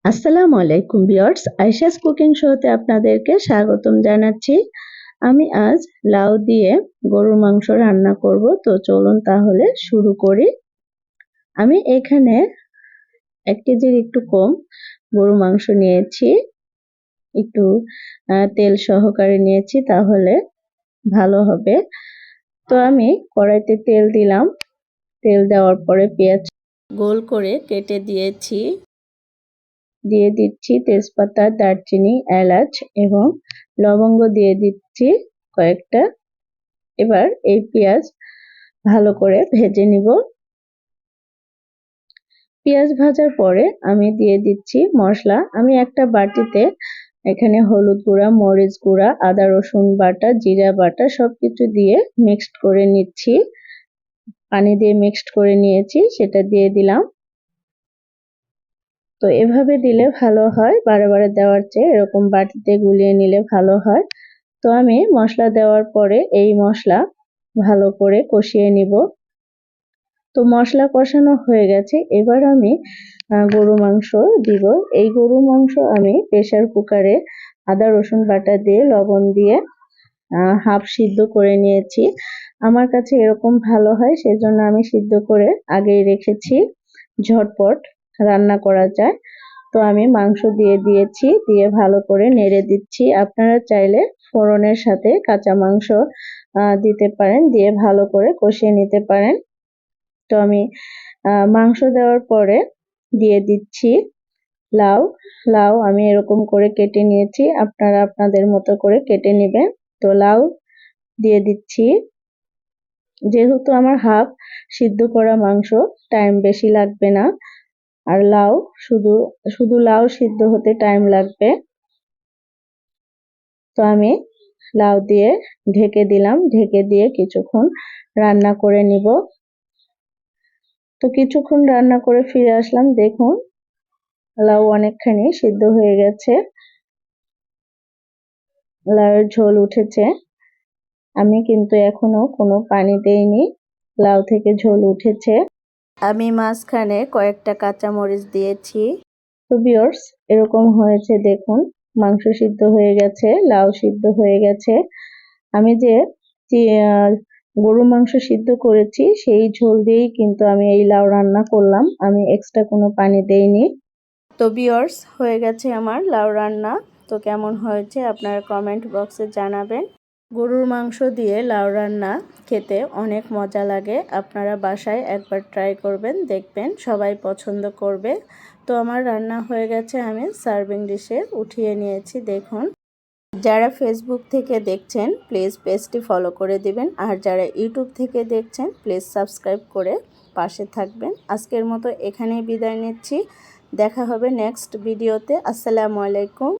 আসসালামু আলাইকুম viewers, Ayesha's cooking শোতে আপনাদেরকে স্বাগতম জানাচ্ছি। আমি আজ লাউ দিয়ে গরুর মাংস রান্না করব, তো চলুন তাহলে শুরু করি। আমি এখানে 1 কেজির একটু কম গরুর মাংস নিয়েছি, একটু তেল সহকারে নিয়েছি, তাহলে ভালো হবে। তো আমি কড়াইতে তেল দিলাম, তেল দেওয়ার পরে পেঁয়াজ গোল করে কেটে দিয়েছি, দিয়ে দিচ্ছি তেজপাতা, দারচিনি, এলাচ এবং লবঙ্গ দিয়ে দিচ্ছি কয়েকটা। এবার এই পেঁয়াজ ভালো করে ভেজে নিব। পেঁয়াজ ভাজার পরে আমি দিয়ে দিচ্ছি মশলা। আমি একটা বাটিতে এখানে হলুদ গুঁড়া, মরিচ গুঁড়া, আদা রসুন বাটা, জিরা বাটা সবকিছু দিয়ে মিক্সড করে নিচ্ছি। পানি দিয়ে মিক্সড করে নিয়েছি, সেটা দিয়ে দিলাম। তো এভাবে দিলে ভালো হয়, বারে বারে দেওয়ার চেয়ে এরকম বাটিতে গুলিয়ে নিলে ভালো হয়। তো আমি মশলা দেওয়ার পরে এই মশলা ভালো করে কষিয়ে নিব। তো মশলা কষানো হয়ে গেছে, এবার আমি গরু মাংস দিব। এই গরু মাংস আমি প্রেসার কুকারে আদা রসুন বাটা দিয়ে লবণ দিয়ে হাফ সিদ্ধ করে নিয়েছি। আমার কাছে এরকম ভালো হয়, সেজন্য আমি সিদ্ধ করে আগেই রেখেছি, ঝটপট রান্না করা যায়। তো আমি মাংস দিয়ে দিয়েছি, দিয়ে ভালো করে নেড়ে দিচ্ছি। আপনারা চাইলে ফোড়নের সাথে কাঁচা মাংস দিতে পারেন, দিয়ে ভালো করে কষিয়ে নিতে পারেন। তো আমি মাংস দেওয়ার পরে দিয়ে দিচ্ছি লাউ। লাউ আমি এরকম করে কেটে নিয়েছি, আপনারা আপনাদের মতো করে কেটে নেবেন। তো লাউ দিয়ে দিচ্ছি। যেহেতু আমার হাফ সিদ্ধ করা মাংস, টাইম বেশি লাগবে না। আর লাউ শুধু শুধু লাউ সিদ্ধ হতে টাইম লাগবে। তো আমি লাউ দিয়ে ঢেকে দিলাম, ঢেকে দিয়ে কিছুক্ষণ রান্না করে নিব। তো কিছুক্ষণ রান্না করে ফিরে আসলাম, দেখুন লাউ অনেকখানি সিদ্ধ হয়ে গেছে, লাউয়ের ঝোল উঠেছে। আমি কিন্তু এখনো কোনো পানি দেইনি, লাউ থেকে ঝোল উঠেছে। আমি মাঝখানে কয়েকটা কাঁচামরিচ দিয়েছি। তো ভিউয়ার্স, এরকম হয়েছে দেখুন, মাংস সিদ্ধ হয়ে গেছে, লাউ সিদ্ধ হয়ে গেছে। আমি যে গরুর মাংস সিদ্ধ করেছি সেই ঝোল দিয়েই কিন্তু আমি এই লাউ রান্না করলাম, আমি এক্সট্রা কোনো পানি দেইনি। তো ভিউয়ার্স, হয়ে গেছে আমার লাউ রান্না। তো কেমন হয়েছে আপনারা কমেন্ট বক্সে জানাবেন। গরুর মাংস দিয়ে লাউ রান্না খেতে অনেক মজা লাগে, আপনারা বাসায় একবার ট্রাই করবেন, দেখবেন সবাই পছন্দ করবে। তো আমার রান্না হয়ে গেছে, আমি সার্ভিং ডিশে উঠিয়ে নিয়েছি। দেখুন, যারা ফেসবুক থেকে দেখছেন প্লিজ পেজটি ফলো করে দিবেন, আর যারা ইউটিউব থেকে দেখছেন প্লিজ সাবস্ক্রাইব করে পাশে থাকবেন। আজকের মতো এখানেই বিদায় নিচ্ছি, দেখা হবে নেক্সট ভিডিওতে। আসসালামু আলাইকুম।